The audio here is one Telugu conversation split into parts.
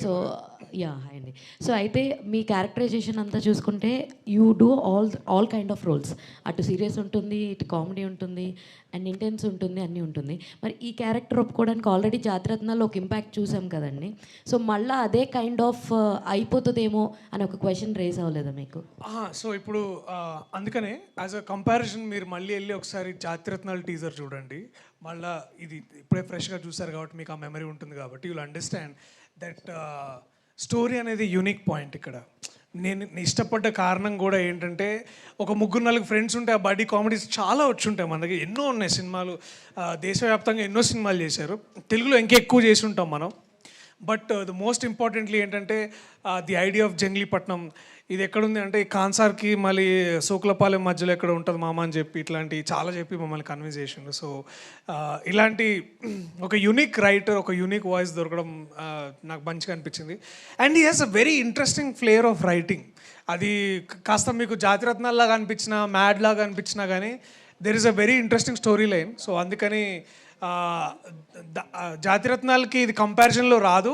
సో యా హాయ్ అండి. సో అయితే మీ క్యారెక్టరైజేషన్ అంతా చూసుకుంటే you do all kind of roles. అటు సీరియస్ ఉంటుంది, ఇటు కామెడీ ఉంటుంది, అండ్ ఇంటెన్స్ ఉంటుంది, అన్నీ ఉంటుంది. మరి ఈ క్యారెక్టర్ ఒప్పుకోవడానికి ఆల్రెడీ జాతిరత్నాల్లో ఒక ఇంపాక్ట్ చూసాం కదండి. సో మళ్ళీ అదే కైండ్ ఆఫ్ అయిపోతుందేమో అని ఒక క్వశ్చన్ రేజ్ అవ్వలేదా మీకు? సో ఇప్పుడు అందుకనే యాజ్ అ కంపారిజన్ మీరు మళ్ళీ వెళ్ళి ఒకసారి జాతిరత్నాలు టీజర్ చూడండి. మళ్ళీ ఇది ఇప్పుడే ఫ్రెష్గా చూసారు కాబట్టి మీకు ఆ మెమరీ ఉంటుంది కాబట్టి యూల్ అండర్స్టాండ్ దట్ స్టోరీ అనేది యూనిక్ పాయింట్ ఇక్కడ. నేను ఇష్టపడ్డ కారణం కూడా ఏంటంటే ఒక ముగ్గురు నలుగురు ఫ్రెండ్స్ ఉంటే ఆ బడ్డీ కామెడీస్ చాలా వచ్చి ఉంటాయి మన దగ్గర. ఎన్నో ఉన్నాయి సినిమాలు, దేశవ్యాప్తంగా ఎన్నో సినిమాలు చేశారు, తెలుగులో ఇంకా ఎక్కువ చేసి ఉంటాం మనం. బట్ ద మోస్ట్ ఇంపార్టెంట్లీ ఏంటంటే ది ఐడియా ఆఫ్ జంగ్లీపట్నం ఇది ఎక్కడుంది అంటే కాన్సార్కి మళ్ళీ సోకులపాలెం మధ్యలో ఎక్కడ ఉంటుంది మామ అని చెప్పి ఇట్లాంటి చాలా చెప్పి మమ్మల్ని కన్విన్స్ చేసిండు. సో ఇలాంటి ఒక యూనిక్ రైటర్, ఒక యూనిక్ వాయిస్ దొరకడం నాకు మంచిగా అనిపించింది. And he has a very interesting flavour of writing. అది కాస్త మీకు జాతిరత్నాల్లాగా అనిపించినా మ్యాడ్ లాగా అనిపించినా కానీ there is a very interesting story line. So అందుకని జాతిరత్నాలకి ఇది కంపారిజన్లో రాదు,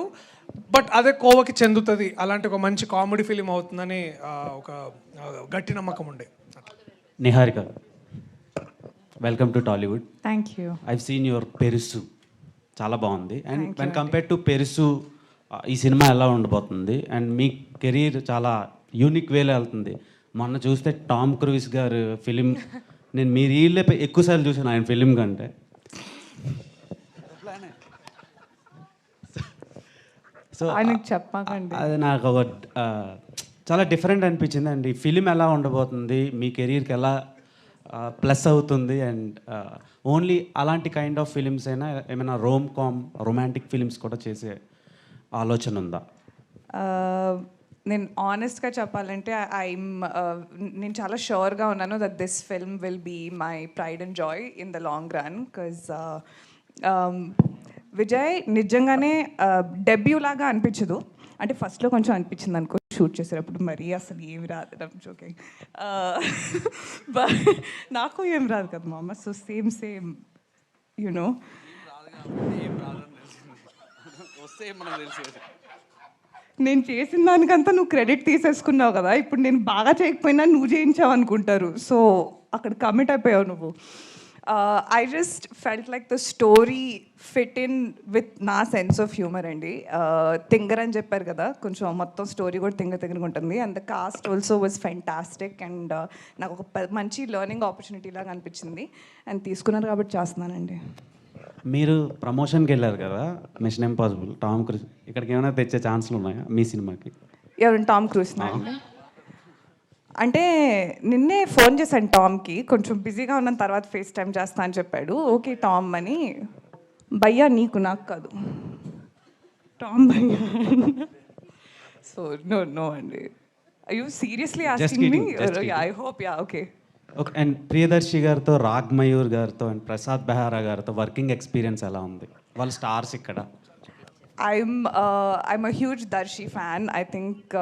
బట్ అదే కోవకి చెందుతుంది. అలాంటి ఒక మంచి కామెడీ ఫిలిం అవుతుందని ఒక గట్టి నమ్మకం ఉండే. Niharika, welcome to Tollywood. Thank you. I've seen your Perusu, చాలా బాగుంది. And when compare to Perusu ఈ సినిమా ఎలా ఉండబోతుంది? అండ్ మీ కెరీర్ చాలా యూనిక్ వేలో వెళ్తుంది. మొన్న చూస్తే టామ్ క్రూయిస్ గారు ఫిలిం, నేను మీ రీల్లే ఎక్కువసార్లు చూసాను ఆయన ఫిలిం కంటే. సో ఆయనకు చెప్పకండి. అది నాకు ఒక చాలా డిఫరెంట్ అనిపించింది. అండ్ ఈ ఫిలిం ఎలా ఉండబోతుంది, మీ కెరీర్కి ఎలా ప్లస్ అవుతుంది? అండ్ ఓన్లీ అలాంటి కైండ్ ఆఫ్ ఫిలిమ్స్ అయినా ఏమైనా రొమాంటిక్ ఫిలిమ్స్ కూడా చేసే ఆలోచన ఉందా? నేను ఆనెస్ట్గా చెప్పాలంటే నేను చాలా షూర్గా ఉన్నాను that this film will be my pride and joy in the long run. Because Vijay నిజంగానే డెబ్యూ లాగా అనిపించదు. అంటే ఫస్ట్లో కొంచెం అనిపించింది అనుకో షూట్ చేసేటప్పుడు, మరీ అసలు ఏమి రాదు జోకింగ్, నాకు ఏం రాదు కదా మా అమ్మ. సో సేమ్ యునో నేను చేసిన దానికంతా నువ్వు క్రెడిట్ తీసేసుకున్నావు కదా. ఇప్పుడు నేను బాగా చేయకపోయినా నువ్వు చేయించావు అనుకుంటారు. సో అక్కడ కమిట్ అయిపోయావు నువ్వు. I just felt like the story fit in with నా సెన్స్ ఆఫ్ హ్యూమర్ అండి. తింగర్ అని చెప్పారు కదా, కొంచెం మొత్తం స్టోరీ కూడా తింగరగా ఉంటుంది. And the cost also was fantastic. And నాకు ఒక మంచి లెర్నింగ్ ఆపర్చునిటీ లాగా అనిపించింది. అండ్ తీసుకున్నారు కాబట్టి చేస్తున్నానండి. మీరు ప్రమోషన్కి వెళ్ళారు కదా, మిషన్ ఇంపాసిబుల్, టామ్ క్రూజ్, ఇక్కడికి ఏమైనా తెచ్చే ఛాన్సులు ఉన్నాయా మీ సినిమాకి? ఎవరు? టామ్ క్రూజ్ అండి. అంటే నిన్నే ఫోన్ చేశాను టామ్కి, కొంచెం బిజీగా ఉన్న తర్వాత ఫేస్ టైం చేస్తా అని చెప్పాడు. ఓకే టామ్ అని. భయ్యా నీకు, నాకు కాదు, టామ్ భయ్యా. సో నో అండి. You seriously asking me? I hope yeah okay. Okay. And Priyadarshi గారితో, రాగ్ మయూర్ గారితో అండ్ ప్రసాద్ బెహారా గారితో వర్కింగ్ ఎక్స్పీరియన్స్ ఎలా ఉంది? వాళ్ళు స్టార్స్ ఇక్కడ. I'm a huge Darshi fan. I think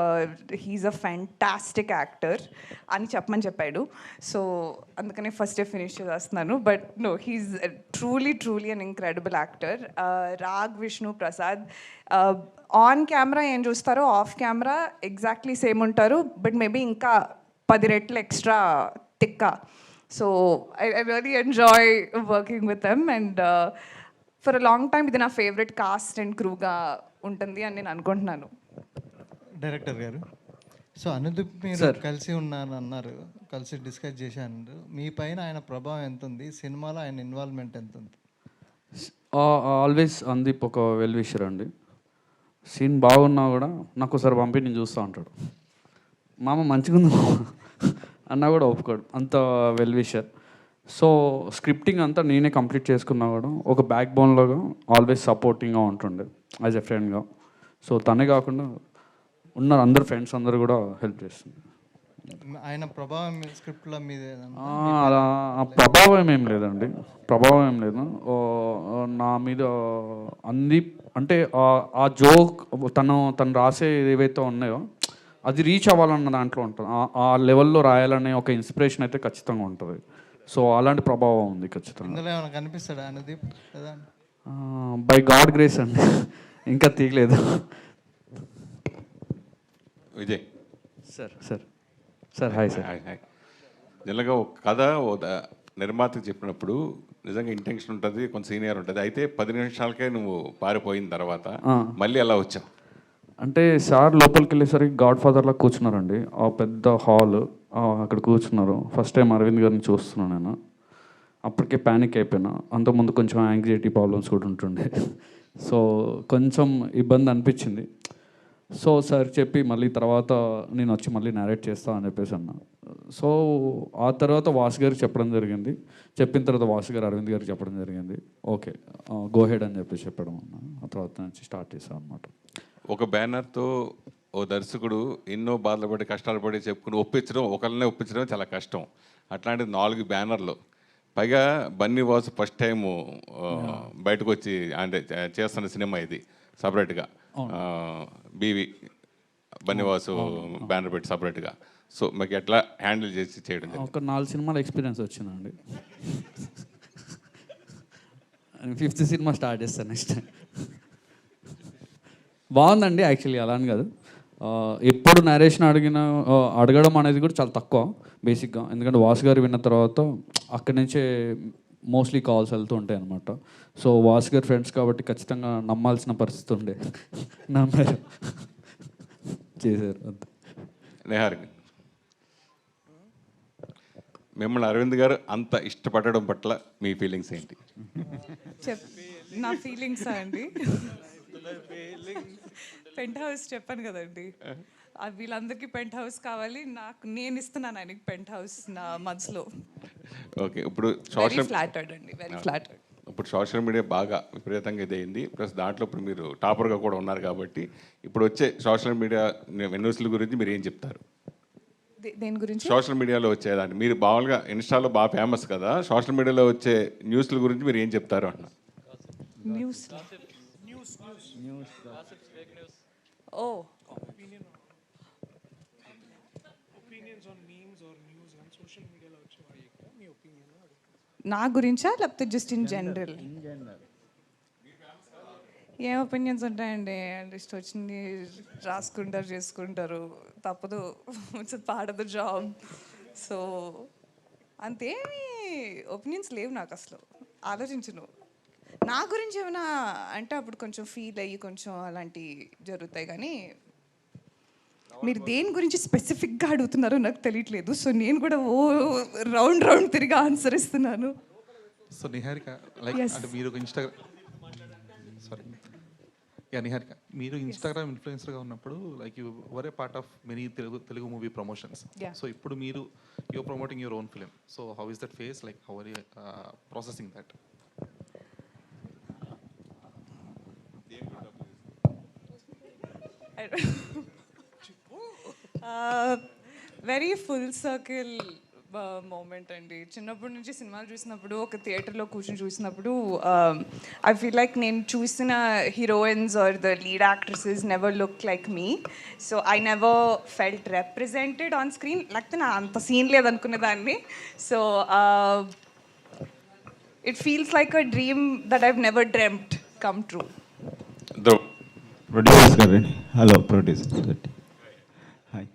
he's a fantastic actor అని చెప్పమని చెప్పాడు. సో అందుకనే ఫస్ట్ ఫినిష్ చేస్తున్నాను. But no, he's truly an incredible actor. Raag, Vishnu, Prasad on camera ఏం చూస్తారో ఆఫ్ కెమెరా ఎగ్జాక్ట్లీ సేమ్ ఉంటారు. బట్ మేబీ ఇంకా 10 రెట్లు ఎక్స్ట్రా తిక్క. So I really enjoy working with them. And for a long time ఇది నా ఫేవరెట్ కాస్ట్ అండ్ క్రూగా ఉంటుంది అని నేను అనుకుంటున్నాను. డైరెక్టర్ గారు, సో అనుదీప్ మీరు కలిసి అన్నారు, కలిసి డిస్కస్ చేశాను. మీ పైన ఆయన ప్రభావం ఎంత ఉంది, సినిమాలో ఆయన ఇన్వాల్వ్మెంట్ ఎంత ఉంది? ఆల్వేస్ అనుదీప్ ఒక వెల్ విషర్ అండి. సీన్ బాగున్నా కూడా నాకు ఒకసారి పంపి నేను చూస్తూ ఉంటాడు. మామ మంచిగా ఉంది అన్నా కూడా ఒప్పుకోడు, అంత వెల్ విషర్. సో స్క్రిప్టింగ్ అంతా నేనే కంప్లీట్ చేసుకున్నా కూడా ఒక బ్యాక్ బోన్లాగా ఆల్వేస్ సపోర్టింగ్గా ఉంటుండే యాజ్ ఎ ఫ్రెండ్గా. సో తనే కాకుండా ఉన్న అందరు ఫ్రెండ్స్ అందరూ కూడా హెల్ప్ చేస్తుంది. ఆయన ప్రభావం స్క్రిప్ట్లో మీద అలా ప్రభావం ఏం లేదండి, ప్రభావం ఏం లేదు నా మీద. అంది అంటే ఆ జోక్ తను రాసే ఏవైతే ఉన్నాయో అది రీచ్ అవ్వాలన్న దాంట్లో ఉంటుంది. ఆ లెవెల్లో రాయాలనే ఒక ఇన్స్పిరేషన్ అయితే ఖచ్చితంగా ఉంటుంది. సో అలాంటి ప్రభావం ఉంది ఖచ్చితంగా. కనిపిస్తాడా అనుదీప్? బై గాడ్ గ్రేస్ అండి, ఇంకా తీయలేదు. Vijay. Sir hi sir. Hi hi. జనరల్గా ఒక కథ నిర్మాతకు చెప్పినప్పుడు నిజంగా ఇంటెన్షన్ ఉంటుంది, కొంత సీనియర్ ఉంటుంది. అయితే 10 నిమిషాలకే నువ్వు పారిపోయిన తర్వాత మళ్ళీ ఎలా వచ్చావు? అంటే సార్ లోపలికి వెళ్ళేసరికి గాడ్ ఫాదర్లా కూర్చున్నారండి. ఆ పెద్ద హాల్ అక్కడ కూర్చున్నారు. ఫస్ట్ టైం అరవింద్ గారిని చూస్తున్నాను నేను. అప్పటికే ప్యానిక్ అయిపోయినా. అంతకుముందు కొంచెం యాంగ్జైటీ ప్రాబ్లమ్స్ కూడా ఉంటుండే. సో కొంచెం ఇబ్బంది అనిపించింది. సో సార్ చెప్పి మళ్ళీ తర్వాత నేను వచ్చి మళ్ళీ నేరేట్ చేస్తా అని చెప్పేసి అన్నా. సో ఆ తర్వాత వాసు గారికి చెప్పడం జరిగింది. చెప్పిన తర్వాత వాసు గారు అరవింద్ గారికి చెప్పడం జరిగింది. ఓకే గో హెడ్ అని చెప్పేసి చెప్పడం అన్న. ఆ తర్వాత నుంచి స్టార్ట్ చేసాం అనమాట. ఒక బ్యానర్తో ఓ దర్శకుడు ఎన్నో బాధలు పడి కష్టాలు పడి చెప్పుకుని ఒకరినే ఒప్పించడం చాలా కష్టం. అట్లాంటిది 4 బ్యానర్లు, పైగా బన్నీ వాసు ఫస్ట్ టైము బయటకు వచ్చి అంటే చేస్తున్న సినిమా ఇది సపరేట్గా. బీవి బన్నీవాసు బ్యానర్ పెట్టి సపరేట్గా. సో మీకు ఎట్లా హ్యాండిల్ చేసి చేయడం? ఒక 4 సినిమాల ఎక్స్పీరియన్స్ వచ్చిందండి. 5th సినిమా స్టార్ట్ చేస్తాను నెక్స్ట్. బాగుందండి యాక్చువల్లీ, అలా అని కాదు. ఎప్పుడు నరేషన్ అడగడం అనేది కూడా చాలా తక్కువ బేసిక్గా. ఎందుకంటే వాసు గారు విన్న తర్వాత అక్కడి నుంచే మోస్ట్లీ కాల్స్ వెళ్తూ ఉంటాయి అనమాట. సో వాసు గారి ఫ్రెండ్స్ కాబట్టి ఖచ్చితంగా నమ్మాల్సిన పరిస్థితి ఉండే. నమ్మారు, చేశారు అంతే. నిహారిక, మిమ్మల్ని అరవింద్ గారు అంత ఇష్టపడడం పట్ల మీ ఫీలింగ్స్ ఏంటి? నా ఫీలింగ్సా అండి? పెంట్ హౌస్ చెప్పాను కదండి, వీళ్ళందరికీ పెంట్ హౌస్ కావాలి. నేను ఇస్తున్నాను ఆయనకి పెంట్ హౌస్ నా మనసులో. ఓకే, ఇప్పుడు ఫ్లాటర్డ్ అండి, వెరీ ఫ్లాటర్డ్. ఇప్పుడు సోషల్ మీడియా బాగా విపరీతంగా ఇదైంది. ప్లస్ దాంట్లో ఇప్పుడు మీరు టాపర్గా కూడా ఉన్నారు కాబట్టి ఇప్పుడు వచ్చే సోషల్ మీడియా న్యూస్ల గురించి మీరు ఏం చెప్తారు? దేని గురించి? సోషల్ మీడియాలో వచ్చేదాన్ని మీరు మామూలుగా ఇన్స్టాలో బాగా ఫేమస్ కదా, సోషల్ మీడియాలో వచ్చే న్యూస్ల గురించి మీరు ఏం చెప్తారు అన్న? న్యూస్ ఓ నా గురించా లేకపోతే జస్ట్ ఇన్ జనరల్? ఏం ఒపీనియన్స్ ఉంటాయండి, ఇష్టం వచ్చింది రాసుకుంటారు, చేసుకుంటారు, తప్పదు. It's part of the job. So అంతేమీ ఒపీనియన్స్ లేవు నాకు, అసలు ఆలోచించను. నా గురించి ఏమైనా అంటే అప్పుడు కొంచెం ఫీల్ అయ్యి కొంచెం అలాంటివి జరుగుతాయి. కానీ మీరు దేని గురించి స్పెసిఫిక్గా అడుగుతున్నారో నాకు తెలియట్లేదు. సో నేను కూడా రౌండ్ తిరిగి ఆన్సర్ ఇస్తున్నాను. సో నిహారిక, లైక్ అంటే మీరు నిహారిక, మీరు ఇన్స్టాగ్రామ్ ఇన్ఫ్లుయెన్సర్గా ఉన్నప్పుడు like you were a part of many Telugu movie promotions. So ఇప్పుడు మీరు promoting your own film. So how is that phase, like how are you processing that? Very full circle moment అండి. చిన్నప్పటి నుంచి సినిమాలు చూసినప్పుడు, ఒక థియేటర్లో కూర్చొని చూసినప్పుడు ఐ ఫీల్ లైక్ నేను చూసిన heroines or the lead actresses never look like me. So I never felt represented on screen. లేకపోతే నా అంత సీన్ లేదనుకునే దాన్ని. So it feels like a dream that I've never dreamed come true. Producer గారు, హలో ప్రొడ్యూసర్. హాయ్.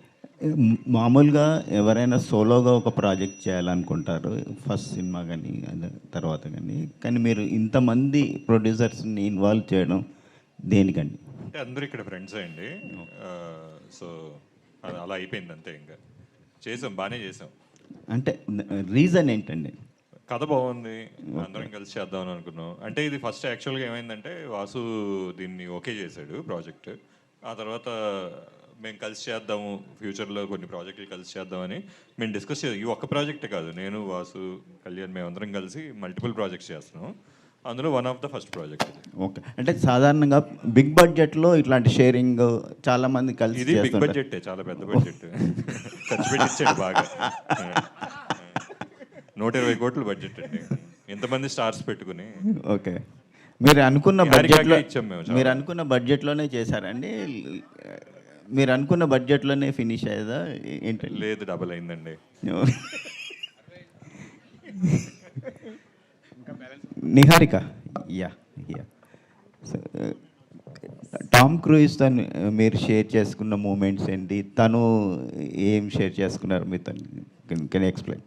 మామూలుగా ఎవరైనా సోలోగా ఒక ప్రాజెక్ట్ చేయాలనుకుంటారు, ఫస్ట్ సినిమా కానీ తర్వాత కానీ మీరు ఇంతమంది ప్రొడ్యూసర్స్ని ఇన్వాల్వ్ చేయడం దేనికండి? అంటే అందరూ ఇక్కడ ఫ్రెండ్స్ అండి. సో అలా అయిపోయింది అంతే. ఇంకా చేసాం, బాగానే చేసాం. అంటే రీజన్ ఏంటండి? కథ బాగుంది, అందరం కలిసి చేద్దామని అనుకున్నాం. అంటే ఇది ఫస్ట్ యాక్చువల్గా ఏమైందంటే వాసు దీన్ని ఓకే చేశాడు ప్రాజెక్ట్. ఆ తర్వాత మేము కలిసి చేద్దాము, ఫ్యూచర్లో కొన్ని ప్రాజెక్టులు కలిసి చేద్దామని మేము డిస్కస్ చేద్దాం. ఈ ఒక్క ప్రాజెక్టే కాదు, నేను వాసు కళ్యాణ్ మేమందరం కలిసి మల్టిపుల్ ప్రాజెక్ట్స్ చేస్తున్నాం. అందులో one of the first project. Okay, అంటే సాధారణంగా బిగ్ బడ్జెట్లో ఇట్లాంటి షేరింగ్ చాలా మంది కలిసి ఇది బిగ్ బడ్జెట్, చాలా పెద్ద బడ్జెట్ ఖర్చు పెట్టించాడు బాగా. 120 కోట్లు బడ్జెట్ అండి, ఎంతమంది స్టార్స్ పెట్టుకుని. ఓకే, మీరు అనుకున్న బడ్జెట్లో ఇచ్చాం మేము. మీరు అనుకున్న బడ్జెట్లోనే చేశారండి? మీరు అనుకున్న బడ్జెట్లోనే ఫినిష్ అయ్యేదా ఏంటండి? లేదు, డబల్ అయిందండి. నిహారిక, యా టామ్ క్రూయిస్ తను మీరు షేర్ చేసుకున్న మూమెంట్స్ ఏంటి, తను ఏం షేర్ చేసుకున్నారు మీతో, కెన్ ఎక్స్ప్లెయిన్?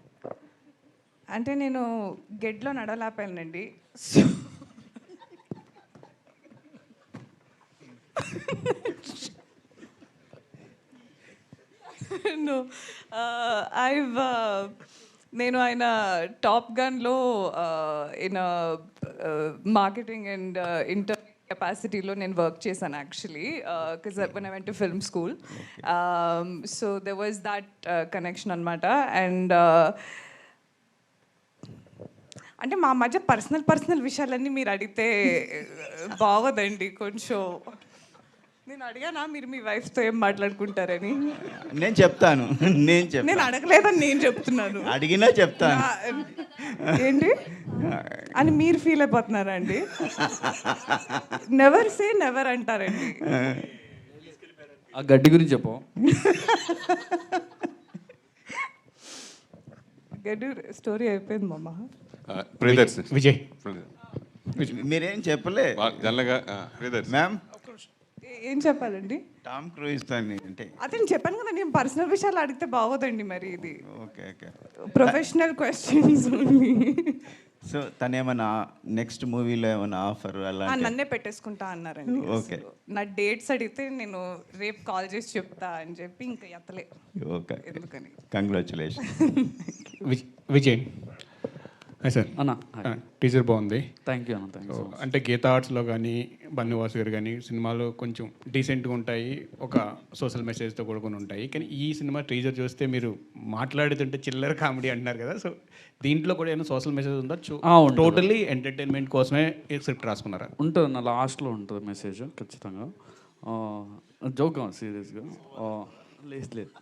అంటే నేను గెడ్లో నడవలేపానండి. No, నేను ఆయన టాప్ గన్లో ఇన్ మార్కెటింగ్ అండ్ ఇంటర్ కెపాసిటీలో నేను వర్క్ చేశాను actually, because when I went to film school. So there was that connection అనమాట. అండ్ అంటే మా మధ్య పర్సనల్ విషయాలన్నీ మీరు అడిగితే బాగోదండి కొంచెం. నేను అడిగానా మీరు మీ వైఫ్తో ఏం మాట్లాడుకుంటారని? నేను చెప్తాను. నేను అడగలేదని నేను చెప్తున్నాను. అడిగినా చెప్తాను. ఏంటి అని మీరు ఫీల్ అయిపోతున్నారా అండి? నెవర్ సే నెవర్ అంటారండి. ఆ గడ్డి గురించి చెప్పు. గడ్డి స్టోరీ అయిపోయింది మామ. విజయ్ మీరేం చెప్పలే జనరల్గా మ్యామ్. ఏం చెప్పాలండి? టామ్ క్రూయిస్ అంటే అదే నేను చెప్పాను కదా, నేను పర్సనల్ విషయాలు అడిగితే బాగోదండి మరి. ఇది okay okay professional questions only. So తను ఏమైనా నెక్స్ట్ మూవీలో ఏమైనా ఆఫర్ అలా నన్నే పెట్టేసుకుంటా అన్నారండి. ఓకే. నా డేట్స్ అడిగితే నేను రేపు కాల్ చేసి చెప్తా అని చెప్పి ఇంకా ఎత్తలే. ఓకే, ఎందుకని. కంగ్రాచులేషన్. విజయ్ సార్ అన్న టీజర్ బాగుంది. థ్యాంక్ యూ అన్న, థ్యాంక్ యూ. అంటే గీతా ఆర్ట్స్లో కానీ బన్నివాసు గారు కానీ సినిమాలు కొంచెం డీసెంట్గా ఉంటాయి, ఒక సోషల్ మెసేజ్తో కూడుకొని ఉంటాయి. కానీ ఈ సినిమా టీజర్ చూస్తే మీరు మాట్లాడుతుంటే చిల్లర కామెడీ అంటున్నారు కదా, సో దీంట్లో కూడా ఏమైనా సోషల్ మెసేజ్ ఉందా? టోటల్లీ ఎంటర్టైన్మెంట్ కోసమే స్క్రిప్ట్ రాసుకున్నారా? ఉంటుంది నా లాస్ట్లో ఉంటుంది మెసేజ్ ఖచ్చితంగా. జోక్ సీరియస్గా లేదు,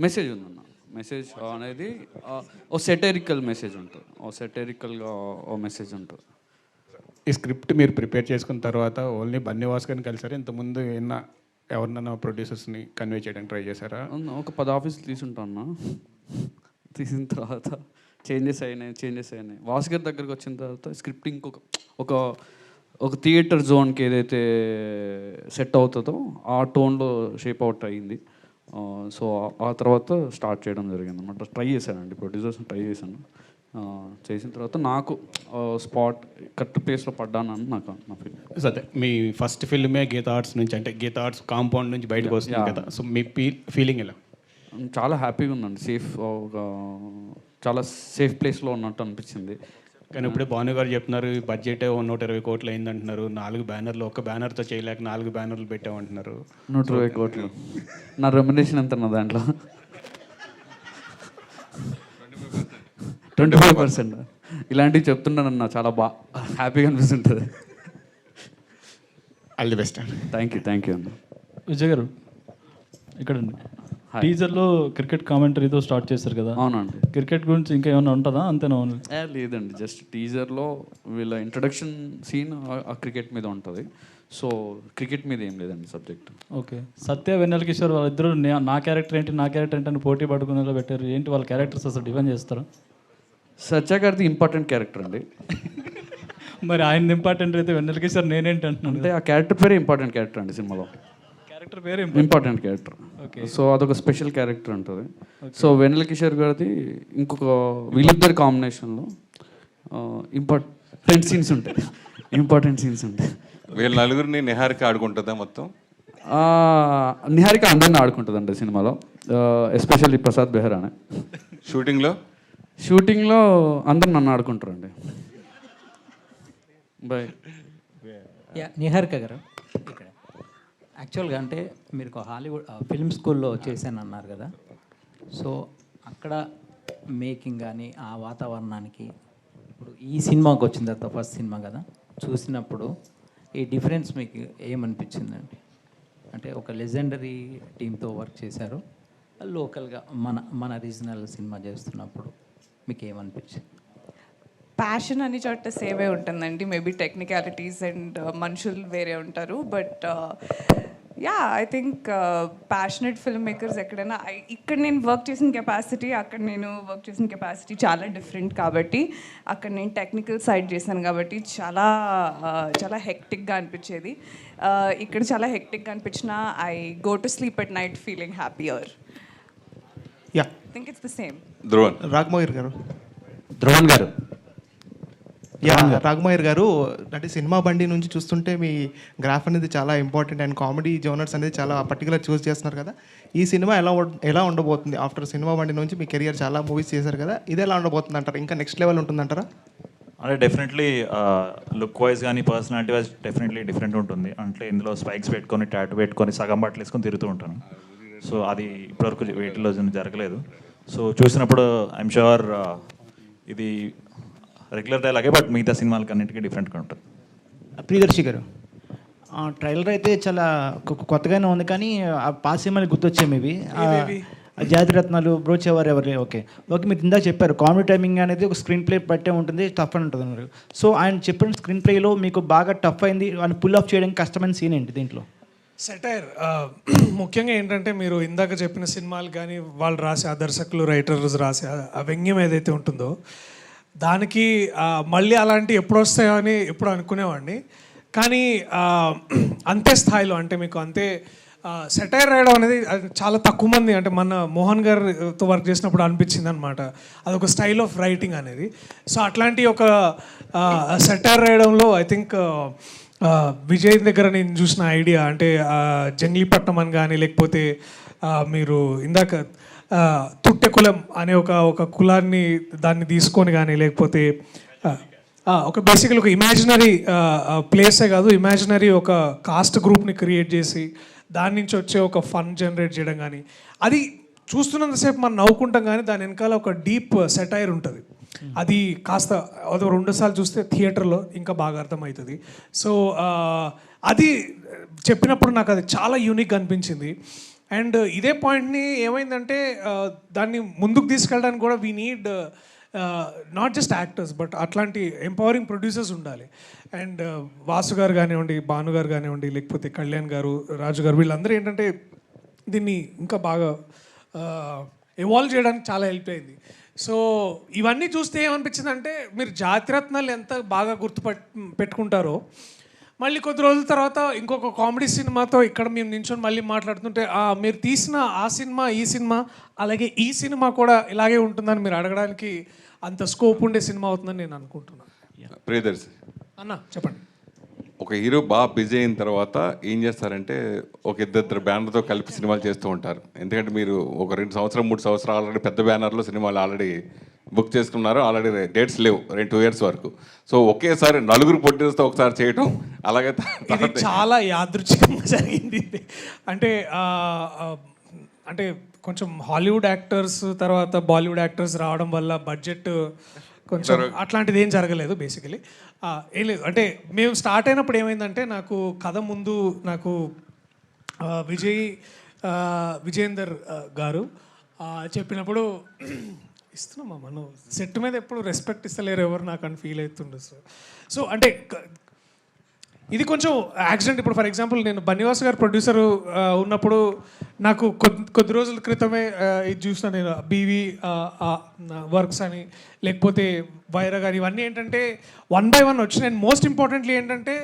మెసేజ్ ఉందన్న. మెసేజ్ అనేది ఓ సెటరికల్ మెసేజ్ ఉంటుంది, ఓ సెటరికల్గా ఓ మెసేజ్ ఉంటుంది. ఈ స్క్రిప్ట్ మీరు ప్రిపేర్ చేసుకున్న తర్వాత ఓన్లీ బన్నివాస్ గారిని కలిసారా? ఇంతకుముందు ఎవరినైనా ప్రొడ్యూసర్స్ని కన్వే చేయడానికి ట్రై చేశారా? ఒక 10 ఆఫీసులు తీసుంటాను. తీసిన తర్వాత చేంజెస్ అయినాయి. వాసు గారి దగ్గరికి వచ్చిన తర్వాత స్క్రిప్ట్ ఇంకొక ఒక థియేటర్ జోన్కి ఏదైతే సెట్ అవుతుందో ఆ టోన్లో షేప్ అవుట్ అయ్యింది. సో ఆ తర్వాత స్టార్ట్ చేయడం జరిగింది అనమాట. ట్రై చేశానండి, ప్రొడ్యూసర్స్ని ట్రై చేశాను. చేసిన తర్వాత నాకు స్పాట్ కరెక్ట్ ప్లేస్లో పడ్డానని నాకు నా ఫీల్. అదే మీ ఫస్ట్ ఫిల్మే గీతా ఆర్ట్స్ నుంచి, అంటే గీతా ఆర్ట్స్ కాంపౌండ్ నుంచి బయటకు వస్తుంది కదా, సో మీ ఫీలింగ్ ఎలా? చాలా హ్యాపీగా ఉందండి. చాలా సేఫ్ ప్లేస్లో ఉన్నట్టు అనిపించింది. కానీ ఇప్పుడే భాను గారు చెప్తున్నారు బడ్జెట్ 120 కోట్లు అయింది అంటున్నారు. 4 బ్యానర్లు, ఒక్క బ్యానర్తో చేయలేక 4 బ్యానర్లు పెట్టామంటున్నారు. 120 కోట్లు నా రెమ్యునరేషన్ ఎంత నా దాంట్లో? 25%. ఇలాంటివి చెప్తున్నానన్న చాలా హ్యాపీగా అనిపిస్తుంటుంది. ఆల్ ది బెస్ట్ అండి. థ్యాంక్ యూ అన్న. విజయ్ గారు ఇక్కడండి. టీజర్లో క్రికెట్ కామెంటరీతో స్టార్ట్ చేశారు కదా? అవునండి. క్రికెట్ గురించి ఇంకా ఏమైనా ఉంటుందా? అంతేనా? లేదండి, జస్ట్ టీజర్లో వీళ్ళ ఇంట్రడక్షన్ సీన్ ఆ క్రికెట్ మీద ఉంటుంది. సో క్రికెట్ మీద ఏం లేదండి సబ్జెక్ట్. ఓకే. సత్య వెన్నెల కిషోర్ వాళ్ళిద్దరూ నా క్యారెక్టర్ ఏంటి అని పోటీ పడుకునేలా పెట్టారు. ఏంటి వాళ్ళ క్యారెక్టర్స్ అసలు డిఫైన్ చేస్తారా? సత్య గారిది ఇంపార్టెంట్ క్యారెక్టర్ అండి. మరి ఆయన ఇంపార్టెంట్ అయితే వెన్నెల కిషోర్ నేనేంటి అంటున్నాను. అంటే ఆ క్యారెక్టర్ పేరే ఇంపార్టెంట్ క్యారెక్టర్ అండి సినిమాలో. క్యారెక్టర్ పేరు ఇంపార్టెంట్ క్యారెక్టర్. సో అదొక స్పెషల్ క్యారెక్టర్ ఉంటుంది. సో వెన్నెల కిషోర్ గారిది ఇంకొక వీళ్ళిద్దరి కాంబినేషన్లో ఇంపార్టెంట్ సీన్స్ ఉంటాయి. వీళ్ళ నలుగురిని నిహారిక ఆడుకుంటుందా మొత్తం? నిహారిక అందరిని ఆడుకుంటుందండి సినిమాలో, ఎస్పెషల్లీ ప్రసాద్ బెహ్రానే. షూటింగ్లో అందరు నన్ను ఆడుకుంటారండి. బాయ్. నిహారిక గారు, ఇక్కడ యాక్చువల్గా అంటే మీరు హాలీవుడ్ ఫిల్మ్ స్కూల్లో చేశాను అన్నారు కదా, సో అక్కడ మేకింగ్ కానీ ఆ వాతావరణానికి ఇప్పుడు ఈ సినిమాకి వచ్చిన తర్వాత ఫస్ట్ సినిమా కదా, చూసినప్పుడు ఈ డిఫరెన్స్ మీకు ఏమనిపించిందండి? అంటే ఒక లెజెండరీ టీంతో వర్క్ చేశారు, లోకల్గా మన రీజనల్ సినిమా చేస్తున్నప్పుడు మీకు ఏమనిపించింది? ప్యాషన్ అన్ని చోట సేవే ఉంటుందండి. మేబీ టెక్నికాలిటీస్ అండ్ మనుషులు వేరే ఉంటారు, but yeah I think passionate film makers ఎక్కడైనా ఇక్కడ నేను వర్క్ చేసిన కెపాసిటీ అక్కడ నేను వర్క్ చేసిన కెపాసిటీ చాలా డిఫరెంట్ కాబట్టి అక్కడ నేను టెక్నికల్ సైడ్ చేశాను కాబట్టి చాలా చాలా హెక్టిక్గా అనిపించేది. ఇక్కడ చాలా హెక్టిక్గా అనిపించిన I go to sleep at night feeling happier. Yeah I think it's the same. Dhruvan Raghamohar గారు. ధ్రువన్ గారు. యా రాఘమోహర్ గారు, అంటే సినిమా బండి నుంచి చూస్తుంటే మీ గ్రాఫ్ అనేది చాలా ఇంపార్టెంట్ అండ్ కామెడీ జోనర్స్ అనేది చాలా పర్టికులర్ చూస్ చేస్తున్నారు కదా. ఈ సినిమా ఎలా ఉండబోతుంది? ఆఫ్టర్ సినిమా బండి నుంచి మీ కెరియర్ చాలా మూవీస్ చేశారు కదా, ఇది ఎలా ఉండబోతుంది అంటారా? ఇంకా నెక్స్ట్ లెవెల్ ఉంటుందంటారా? అంటే డెఫినెట్లీ లుక్ వైజ్ కానీ పర్సనాలిటీ వైజ్ డెఫినెట్లీ డిఫరెంట్ ఉంటుంది. అంటే ఇందులో స్పైక్స్ పెట్టుకొని టాటూ పెట్టుకొని సగం బట్టలు వేసుకొని తిరుగుతూ ఉంటాను. సో అది ఇప్పటివరకు వీటిలో జరగలేదు. సో చూసినప్పుడు ఐఎమ్ షూర్ ఇది రెగ్యులర్ డైలాగే, బట్ మిగతా సినిమాలకి అన్నింటికీ డిఫరెంట్గా ఉంటుంది. ప్రియదర్శి గారు, ట్రైలర్ అయితే చాలా కొత్తగానే ఉంది, కానీ ఆ పాత సినిమాలు గుర్తొచ్చాయి మేబీ. జాతిరత్నాలు, బ్రోచేవారు ఎవరు, ఓకే మీరు ఇందాక చెప్పారు కామెడీ టైమింగ్ అనేది ఒక స్క్రీన్ ప్లే పట్టే ఉంటుంది, టఫ్ అని ఉంటుంది అన్నారు. సో ఆయన చెప్పిన స్క్రీన్ ప్లేలో మీకు బాగా టఫ్ అయింది అని పుల్ ఆఫ్ చేయడానికి కష్టమైన సీన్ ఏంటి దీంట్లో? సెటైర్ ముఖ్యంగా ఏంటంటే మీరు ఇందాక చెప్పిన సినిమాలు కానీ వాళ్ళు రాసే ఆ దర్శకులు రైటర్స్ రాసే ఆ వ్యంగ్యం ఏదైతే ఉంటుందో దానికి మళ్ళీ అలాంటి ఎప్పుడు వస్తాయో అని ఎప్పుడు అనుకునేవాడిని. కానీ అంతే స్థాయిలో అంటే మీకు అంతే సెటైర్ రాయడం అనేది చాలా తక్కువ మంది, అంటే మన మోహన్ గారితో వర్క్ చేసినప్పుడు అనిపించింది అనమాట, అదొక స్టైల్ ఆఫ్ రైటింగ్ అనేది. సో అట్లాంటి ఒక సెటైర్ రాయడంలో ఐ థింక్ విజయ్ దగ్గర నేను చూసిన ఐడియా అంటే జంగ్లీపట్నం అని కానీ, లేకపోతే మీరు ఇందాక తుట్టె కులం అనే ఒక కులాన్ని దాన్ని తీసుకొని కానీ, లేకపోతే ఒక బేసికల్ ఒక ఇమాజినరీ ప్లేసే కాదు, ఇమాజినరీ ఒక కాస్ట్ గ్రూప్ని క్రియేట్ చేసి దాని నుంచి వచ్చే ఒక ఫన్ జనరేట్ చేయడం కానీ, అది చూస్తున్నంతసేపు మనం నవ్వుకుంటాం కానీ దాని వెనకాల ఒక డీప్ సెటైర్ ఉంటుంది. అది కాస్త అది 2 సార్లు చూస్తే థియేటర్లో ఇంకా బాగా అర్థమవుతుంది. సో అది చెప్పినప్పుడు నాకు అది చాలా యూనిక్ అనిపించింది. అండ్ ఇదే పాయింట్ని ఏమైందంటే దాన్ని ముందుకు తీసుకెళ్ళడానికి కూడా we need not just actors but అట్లాంటి ఎంపవరింగ్ ప్రొడ్యూసర్స్ ఉండాలి. అండ్ వాసు గారు కానివ్వండి, భాను గారు కానివ్వండి, లేకపోతే కళ్యాణ్ గారు, రాజు గారు, వీళ్ళందరూ ఏంటంటే దీన్ని ఇంకా బాగా ఎవాల్వ్ చేయడానికి చాలా హెల్ప్ అయింది. సో ఇవన్నీ చూస్తే ఏమనిపించిందంటే మీరు జాతిరత్నాలు ఎంత బాగా పెట్టుకుంటారో మళ్ళీ కొద్ది రోజుల తర్వాత ఇంకొక కామెడీ సినిమాతో ఇక్కడ మేము నించొని మళ్ళీ మాట్లాడుతుంటే మీరు తీసిన ఆ సినిమా, ఈ సినిమా, అలాగే ఈ సినిమా కూడా ఇలాగే ఉంటుందని మీరు అడగడానికి అంత స్కోప్ ఉండే సినిమా అవుతుందని నేను అనుకుంటున్నాను. ప్రియదర్శి అన్న చెప్పండి. ఒక హీరో బాగా బిజీ అయిన తర్వాత ఏం చేస్తారంటే ఒక ఇద్దరు బ్యానర్తో కలిపి సినిమాలు చేస్తూ ఉంటారు. ఎందుకంటే మీరు ఒక 2 సంవత్సరాలు 3 సంవత్సరాలు ఆల్రెడీ పెద్ద బ్యానర్లో సినిమాలు ఆల్రెడీ బుక్ చేసుకున్నారు, ఆల్రెడీ డేట్స్ లేవు 2 years వరకు. సో ఒకేసారి 4 ప్రొడ్యూసర్తో ఒకసారి చేయటం, అలాగే ఇది చాలా యాదృచ్ఛికంగా జరిగింది. అంటే అంటే కొంచెం హాలీవుడ్ యాక్టర్స్ తర్వాత బాలీవుడ్ యాక్టర్స్ రావడం వల్ల బడ్జెట్ కొంచెం అట్లాంటిది ఏం జరగలేదు బేసికలీ. ఏం లేదు, అంటే మేము స్టార్ట్ అయినప్పుడు ఏమైందంటే నాకు కథ ముందు నాకు విజయేందర్ గారు చెప్పినప్పుడు ఇస్తున్నామా మనం సెట్ మీద ఎప్పుడు రెస్పెక్ట్ ఇస్తలేరు ఎవరు నాకు అని ఫీల్ అవుతుండే. సో అంటే ఇది కొంచెం యాక్సిడెంట్. ఇప్పుడు ఫర్ ఎగ్జాంపుల్ నేను బన్నివాస్ గారు ప్రొడ్యూసర్ ఉన్నప్పుడు నాకు కొద్ది రోజుల క్రితమే ఇది చూసిన నేను బీవీ వర్క్స్ అని, లేకపోతే వైరా గారు, ఇవన్నీ ఏంటంటే 1 by 1 వచ్చినాయి. అండ్ మోస్ట్ ఇంపార్టెంట్లీ ఏంటంటే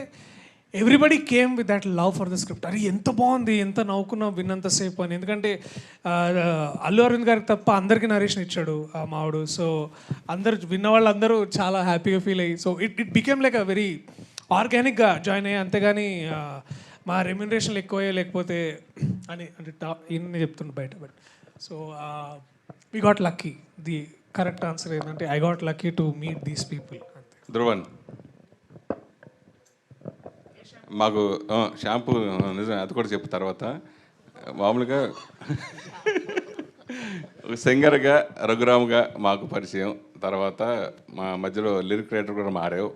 everybody came with that love for the script. అది ఎంత బాగుంది, ఎంత నవ్వుకున్నాం విన్నంతసేపు అని. ఎందుకంటే అల్లు అరవింద్ గారికి తప్ప అందరికీ నరేషన్ ఇచ్చాడు ఆ మావుడు. సో అందరు విన్న వాళ్ళందరూ చాలా హ్యాపీగా ఫీల్ అయ్యి, so it became like a very ఆర్గానిక్గా జాయిన్ అయ్యి. అంతేగాని మా రెమ్యునరేషన్లు ఎక్కువే లేకపోతే అని అంటే ఇన్ని చెప్తుండే బయట. But so we got lucky. The correct answer ఏంటంటే I got lucky to meet these people. Dhruvan, మాకు షాంపూ నిజం అది కూడా చెప్పు తర్వాత. మామూలుగా సింగర్గా రఘురామ్గా మాకు పరిచయం, తర్వాత మా మధ్యలో లిరిక్ రైటర్ కూడా మారావు,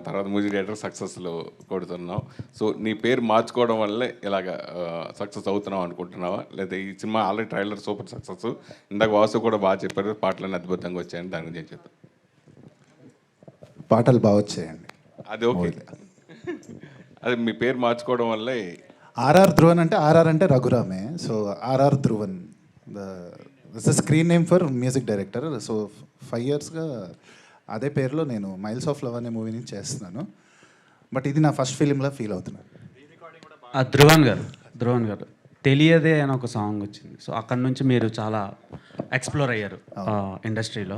తర్వాత మ్యూజిక్ డైరెక్టర్ సక్సెస్లో కొడుతున్నావు. సో నీ పేరు మార్చుకోవడం వల్లే ఇలాగ సక్సెస్ అవుతున్నావు అనుకుంటున్నావా, లేదా ఈ cinema already trailer super success, ఇందాక వాసు కూడా బాగా చెప్పారు, పాటలన్నీ అద్భుతంగా వచ్చాయని దాని గురించి చెప్పారు. పాటలు బాగా వచ్చాయండి, అది ఓకే. అది మీ పేరు మార్చుకోవడం వల్లే ఆర్ఆర్ ధ్రువన్ అంటే ఆర్ఆర్ అంటే రఘురామే. So RR Dhruvan the screen name for music director. So 5 yearsగా అదే పేరులో నేను మైల్స్ ఆఫ్ లవ్ అనే మూవీ నుంచి చేస్తున్నాను. బట్ ఇది నా ఫస్ట్ ఫిలింలా ఫీల్ అవుతున్నాను. ధ్రువన్ గారు తెలియదే అని ఒక సాంగ్ వచ్చింది. సో అక్కడ నుంచి మీరు చాలా ఎక్స్ప్లోర్ అయ్యారు ఇండస్ట్రీలో.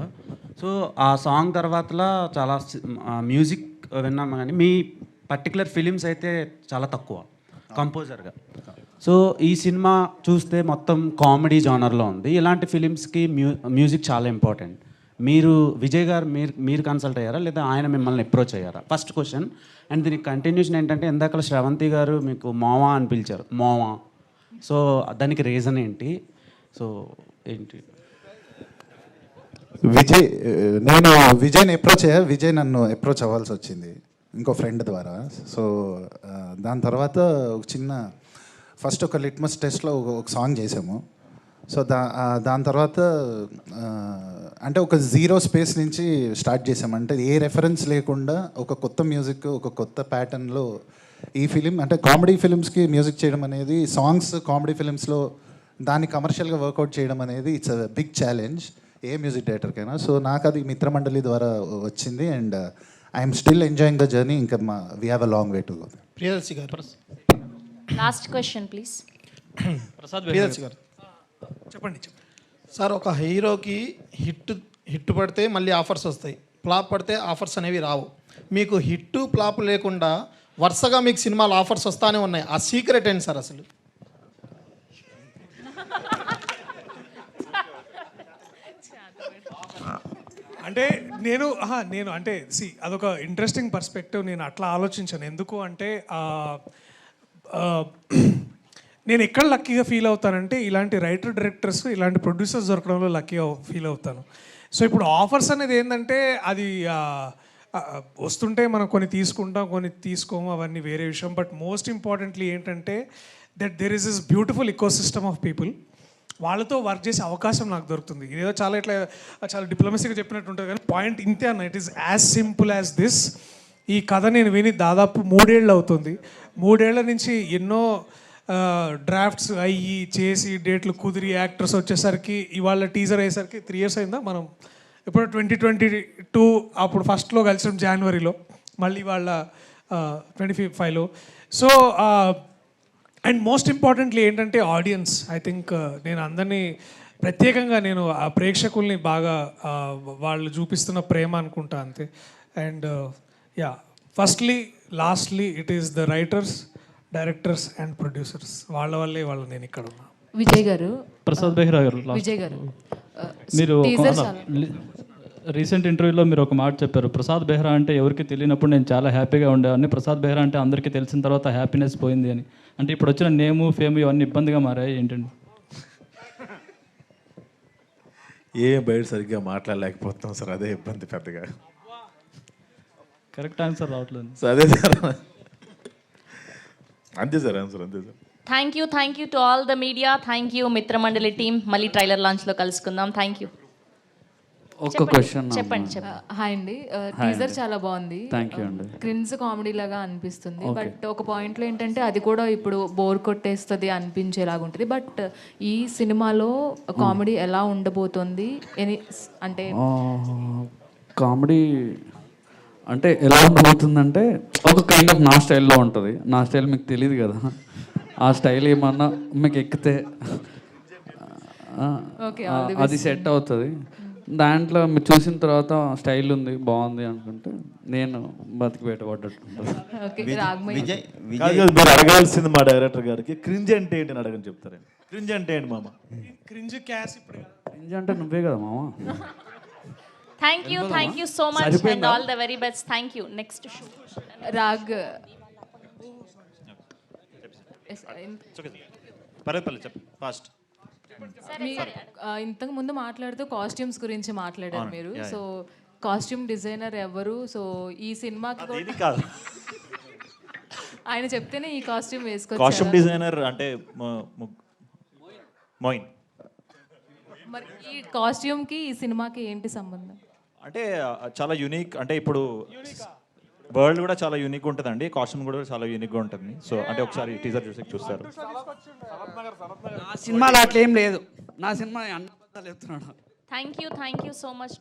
సో ఆ సాంగ్ తర్వాతలా చాలా మ్యూజిక్ విన్నాం, కానీ మీ పర్టికులర్ ఫిలిమ్స్ అయితే చాలా తక్కువ కంపోజర్గా. సో ఈ సినిమా చూస్తే మొత్తం కామెడీ జానర్లో ఉంది. ఇలాంటి ఫిలిమ్స్కి మ్యూజిక్ చాలా ఇంపార్టెంట్. మీరు విజయ్ గారు మీరు కన్సల్ట్ అయ్యారా లేదా ఆయన మిమ్మల్ని అప్రోచ్ అయ్యారా? First question. అండ్ దీనికి కంటిన్యూషన్ ఏంటంటే, ఇందాక శ్రవంతి గారు మీకు మోవా అని పిలిచారు, మోవా. సో దానికి రీజన్ ఏంటి? సో ఏంటి? నేను విజయ్ని అప్రోచ్ అయ్యా. విజయ్ నన్ను అప్రోచ్ అవ్వాల్సి వచ్చింది ఇంకో ఫ్రెండ్ ద్వారా. సో దాని తర్వాత ఒక చిన్న ఫస్ట్ ఒక లిట్మస్ టెస్ట్లో ఒక సాంగ్ చేసాము. సో దాని తర్వాత అంటే ఒక జీరో స్పేస్ నుంచి స్టార్ట్ చేసాము. అంటే ఏ రెఫరెన్స్ లేకుండా ఒక కొత్త మ్యూజిక్, ఒక కొత్త ప్యాటర్న్లో ఈ ఫిలిం అంటే కామెడీ ఫిలిమ్స్కి మ్యూజిక్ చేయడం అనేది, సాంగ్స్ కామెడీ ఫిలిమ్స్లో దాన్ని కమర్షియల్గా వర్కౌట్ చేయడం అనేది ఇట్స్ అ బిగ్ ఛాలెంజ్ ఏ మ్యూజిక్ డైరెక్టర్కైనా. సో నాకు అది మిత్రమండలి ద్వారా వచ్చింది. And I'm still enjoying the journey. ఇంకా we have a long way to go. Priyadarshi గారు, లాస్ట్ క్వశ్చన్ ప్లీజ్. ప్రియదర్శి గారు చెప్పండి. సార్, ఒక హీరోకి హిట్ పడితే మళ్ళీ ఆఫర్స్ వస్తాయి, ఫ్లాప్ పడితే ఆఫర్స్ అనేవి రావు. మీకు హిట్ ఫ్లాప్ లేకుండా వరుసగా మీకు సినిమాలు ఆఫర్స్ వస్తానే ఉన్నాయి. ఆ సీక్రెట్ ఏంటి సార్ అసలు? అంటే నేను అంటే అదొక ఇంట్రెస్టింగ్ పర్స్పెక్టివ్. నేను అట్లా ఆలోచించాను. ఎందుకు అంటే నేను ఎక్కడ లక్కీగా ఫీల్ అవుతానంటే, ఇలాంటి రైటర్ డైరెక్టర్స్, ఇలాంటి ప్రొడ్యూసర్స్ దొరకడంలో లక్కీగా ఫీల్ అవుతాను. సో ఇప్పుడు ఆఫర్స్ అనేది ఏంటంటే, అది వస్తుంటే మనం కొన్ని తీసుకుంటాం, కొన్ని తీసుకోము, అవన్నీ వేరే విషయం. బట్ మోస్ట్ ఇంపార్టెంట్లీ ఏంటంటే that there is this beautiful eco system of people. వాళ్ళతో వర్క్ చేసే అవకాశం నాకు దొరుకుతుంది. ఇదేదో చాలా డిప్లొమసీగా చెప్పినట్టు ఉంటుంది, కానీ పాయింట్ ఇంతే అన్న. It is as simple as this. ఈ కథ నేను విని దాదాపు 3 ఏళ్ళు అవుతుంది. 3 ఏళ్ల నుంచి ఎన్నో డ్రాఫ్ట్స్ అయ్యి చేసి డేట్లు కుదిరి యాక్టర్స్ వచ్చేసరికి, ఇవాళ టీజర్ అయ్యేసరికి 3 years అయిందా. మనం ఇప్పుడు 2022 అప్పుడు ఫస్ట్లో కలిసాం జనవరిలో, మళ్ళీ వాళ్ళ 25లో. సో అండ్ మోస్ట్ ఇంపార్టెంట్లీ ఏంటంటే ఆడియన్స్. ఐ థింక్ నేను అందరినీ ప్రత్యేకంగా నేను ఆ ప్రేక్షకుల్ని బాగా వాళ్ళు చూపిస్తున్న ప్రేమ అనుకుంటా అంతే. And firstly lastly it is the writers, directors and producers. వాళ్ళ వల్లే నేను ఇక్కడ ఉన్నా. విజయ్ గారు, ప్రసాద్ బెహ్రా గారు, విజయ్ గారు, మీరు రీసెంట్ ఇంటర్వ్యూలో మీరు ఒక మాట చెప్పారు, ప్రసాద్ బెహ్రా అంటే ఎవరికి తెలియనప్పుడు నేను చాలా హ్యాపీగా ఉండేవాడిని, ప్రసాద్ బెహ్రా అంటే అందరికీ తెలిసిన తర్వాత హ్యాపీనెస్ పోయింది అని. అంటే ఇప్పుడు వచ్చిన నేము ఫేమ్ ఇవన్నీ ఇబ్బందిగా మారాయి ఏంటండి? బయట సరిగ్గా మాట్లాడలేకపోతున్నాం సార్, అదే ఇబ్బంది పెద్దగా. కరెక్ట్ ఆన్సర్ రావట్లేదు సార్. అదే సార్, అంతే సార్ ఆన్సర్, అంతే sir. Thank you to all the media. Thank you Mitramandali team. మళ్ళీ ట్రైలర్ లాంచ్లో కలుసుకుందాం. Thank you. ఒక క్వశ్చన్. చెప్పండి. హాయ్ అండి, టీజర్ చాలా బాగుంది. థ్యాంక్ యూ అండి. క్రిన్స్ కామెడీ లాగా అనిపిస్తుంది, బట్ ఒక పాయింట్లో ఏంటంటే అది కూడా ఇప్పుడు బోర్ కొట్టేస్తుంది అనిపించేలాగా ఉంటుంది. బట్ ఈ సినిమాలో కామెడీ ఎలా ఉండబోతుంది అంటే? కామెడీ అంటే ఎలా ఉండబోతుందంటే ఒక కైండ్ ఆఫ్ నా స్టైల్లో ఉంటుంది. నా స్టైల్ మీకు తెలియదు కదా, ఆ స్టైల్ ఏమన్నా మీకు ఎక్కితే అది సెట్ అవుతుంది. దాంట్లో మీరు చూసిన తర్వాత స్టైల్ ఉంది, బాగుంది అనుకుంటే నేను బతికి బయటపడ్డట్టు. మీరు అడగాల్సింది మా డైరెక్టర్ గారికి, క్రింజ్ అంటే ఏంటి అని అడగని చెప్తారండి. క్రింజ్ అంటే ఏంటి మామ? క్రింజ్ క్యాష్ ఇప్పుడు క్రింజ్ అంటే నువ్వే కదా మామ. Thank you so much and all the very best. Thank you. Next show Raag. Fast. ఇంతకు ముందు మాట్లాడుతూ కాస్ట్యూమ్స్ గురించి మాట్లాడారు మీరు. సో కాస్ట్యూమ్ డిజైనర్ ఎవరు? సో ఈ సినిమాకి ఆయన చెప్తేనే ఈ కాస్ట్యూమ్ వేసుకోవచ్చు. కాస్ట్యూమ్ డిజైనర్ అంటే మోయిన్. మరి ఈ కాస్ట్యూమ్కి ఈ సినిమాకి ఏంటి సంబంధం? అంటే చాలా యూనిక్. అంటే ఇప్పుడు వరల్డ్ కూడా చాలా యూనిక్గా ఉంటుందండి, కాస్ట్యూమ్ కూడా చాలా యూనిక్గా ఉంటుంది. సో అంటే ఒకసారి టీజర్ చూస్తారు. నా సినిమాలో అట్లా ఏం లేదు, నా సినిమా అన్న చెప్తున్నాడు. Thank you so much